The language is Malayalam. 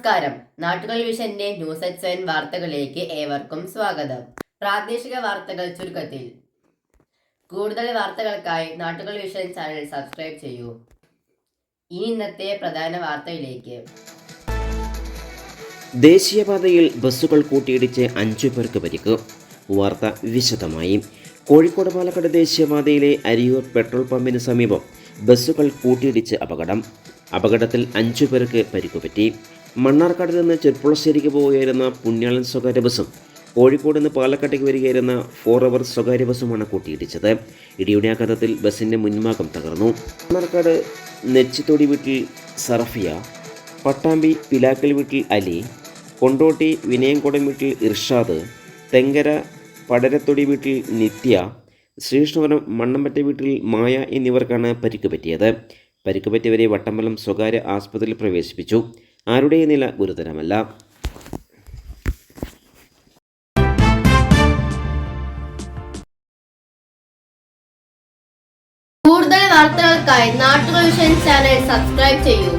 നമസ്കാരം. നാട്ടുകൾ വിഷന്റെ ന്യൂസ് അറ്റ് 7 വാർത്തകളിലേക്ക് ഏവർക്കും സ്വാഗതം. പ്രാദേശിക വാർത്തകൾ ചുരുക്കത്തിൽ. കൂടുതൽ വാർത്തകൾക്കായി നാട്ടുകൾ വിഷൻ ചാനൽ സബ്സ്ക്രൈബ് ചെയ്യൂ. ഇനി ഇന്നത്തെ പ്രധാന വാർത്തയിലേക്ക്. ദേശീയപാതയിൽ ബസ്സുകൾ കൂട്ടിയിടിച്ച് 5 പേർക്ക് പരിക്ക്. വാർത്ത വിശദമായി. കോഴിക്കോട് പാലക്കാട് ദേശീയപാതയിലെ അരിയൂർ പെട്രോൾ പമ്പിന് സമീപം ബസ്സുകൾ കൂട്ടിയിടിച്ച് അപകടത്തിൽ 5 പേർക്ക് പരിക്കുപറ്റി. മണ്ണാർക്കാട് നിന്ന് ചെർപ്പുളശ്ശേരിക്ക് പോവുകയായിരുന്ന പുണ്യാളൻ സ്വകാര്യ ബസ്സും കോഴിക്കോട് നിന്ന് പാലക്കാട്ടേക്ക് വരികയായിരുന്ന 4 അവർ സ്വകാര്യ ബസ്സുമാണ് കൂട്ടിയിടിച്ചത്. ഇടിയുടെ ആഘാതത്തിൽ ബസ്സിൻ്റെ മുൻഭാഗം തകർന്നു. മണ്ണാർക്കാട് നെച്ചിത്തൊടി വീട്ടിൽ സർഫിയ, പട്ടാമ്പി പിലാക്കൽ വീട്ടിൽ അലി, കൊണ്ടോട്ടി വിനയംകോടൻ വീട്ടിൽ ഇർഷാദ്, തെങ്കര പടരത്തൊടി വീട്ടിൽ നിത്യ, ശ്രീകൃഷ്ണപുരം മണ്ണമ്പറ്റ വീട്ടിൽ മായ എന്നിവർക്കാണ് പരിക്ക് പറ്റിയത്. പരിക്ക് പറ്റിയവരെ വട്ടമ്പലം സ്വകാര്യ ആസ്പത്രിയിൽ പ്രവേശിപ്പിച്ചു. ആരുടെയും നില ഗുരുതരമല്ല. കൂടുതൽ വാർത്തകൾക്കായി നാട്ടുകൾ വിഷൻ ചാനൽ സബ്സ്ക്രൈബ് ചെയ്യൂ.